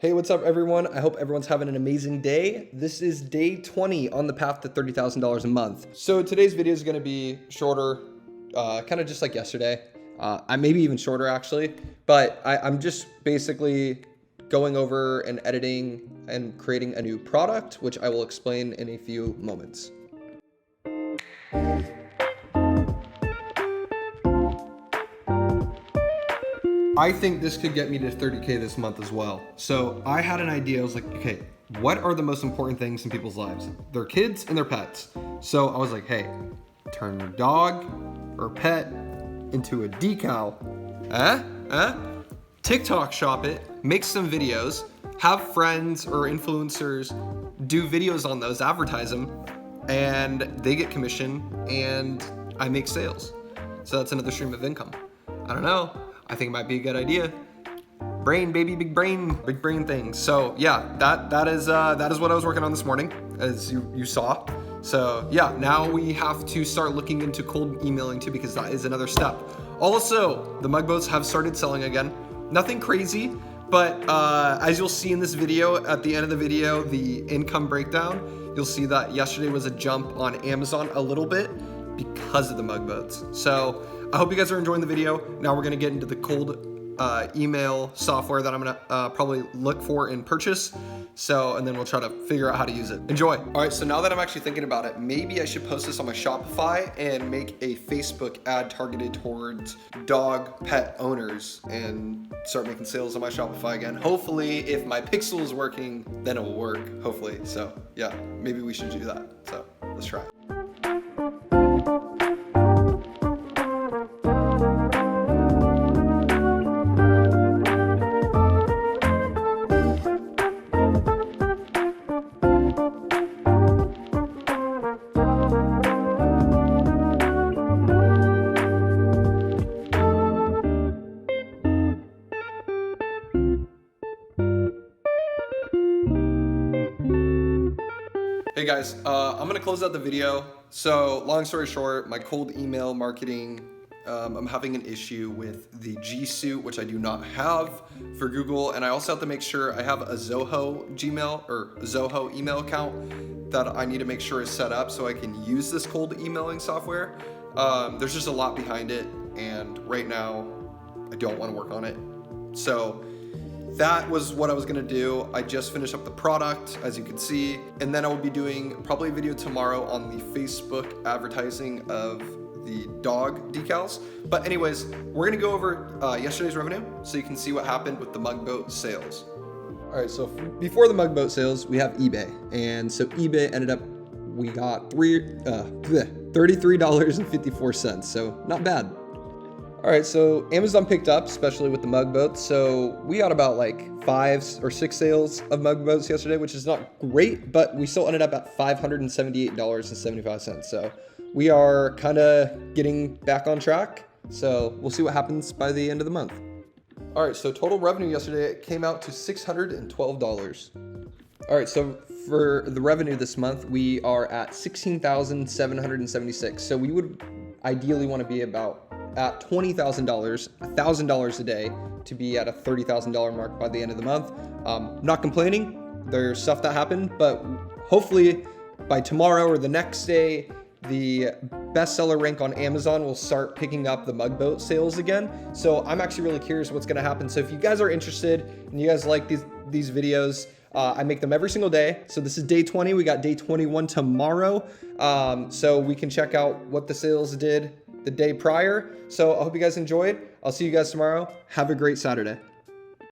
Hey, what's up everyone? I hope everyone's having an amazing day. This is day 20 on the path to $30,000 a month. So today's video is gonna be shorter, kind of just like yesterday. Maybe even shorter actually, but I'm just basically going over and editing and creating a new product, which I will explain in a few moments. I think this could get me to 30K this month as well. So I had an idea. I was like, okay, what are the most important things in people's lives? Their kids and their pets. So I was like, hey, turn your dog or pet into a decal. TikTok shop it, make some videos, have friends or influencers do videos on those, advertise them, and they get commission and I make sales. So that's another stream of income. I don't know. I think it might be a good idea. Brain, baby, big brain things. So yeah, that is what I was working on this morning, as you saw. So yeah, now we have to start looking into cold emailing too, because that is another step. Also, the mug boats have started selling again. Nothing crazy, but as you'll see in this video, at the end of the video, the income breakdown, you'll see that yesterday was a jump on Amazon a little bit because of the mug boats. So I hope you guys are enjoying the video. Now we're gonna get into the cold email software that I'm gonna probably look for and purchase. So, and then we'll try to figure out how to use it. Enjoy. All right, so now that I'm actually thinking about it, maybe I should post this on my Shopify and make a Facebook ad targeted towards dog pet owners and start making sales on my Shopify again. Hopefully, if my pixel is working, then it will work, hopefully. So yeah, maybe we should do that. So let's try. Hey guys, I'm gonna close out the video. So long story short, my cold email marketing, I'm having an issue with the G Suite, which I do not have for Google. And I also have to make sure I have a Zoho Gmail or Zoho email account that I need to make sure is set up so I can use this cold emailing software. There's just a lot behind it. And right now I don't want to work on it. So that was what I was gonna do. I just finished up the product, as you can see, and then I will be doing probably a video tomorrow on the Facebook advertising of the dog decals. But anyways, we're gonna go over yesterday's revenue so you can see what happened with the mug boat sales. All right, so before the mug boat sales, we have eBay. And so eBay ended up, we got $33.54, so not bad. All right, so Amazon picked up, especially with the mug boats. So we got about like 5 or 6 sales of mug boats yesterday, which is not great, but we still ended up at $578.75. So we are kind of getting back on track. So we'll see what happens by the end of the month. All right, so total revenue yesterday came out to $612. All right, so for the revenue this month, we are at $16,776. So we would ideally want to be about at $20,000, $1,000 a day to be at a $30,000 mark by the end of the month. Not complaining, there's stuff that happened, but hopefully by tomorrow or the next day, the bestseller rank on Amazon will start picking up the mug boat sales again. So I'm actually really curious what's gonna happen. So if you guys are interested and you guys like these videos, I make them every single day. So this is day 20, we got day 21 tomorrow. So we can check out what the sales did the day prior. So I hope you guys enjoyed. I'll see you guys tomorrow. Have a great Saturday.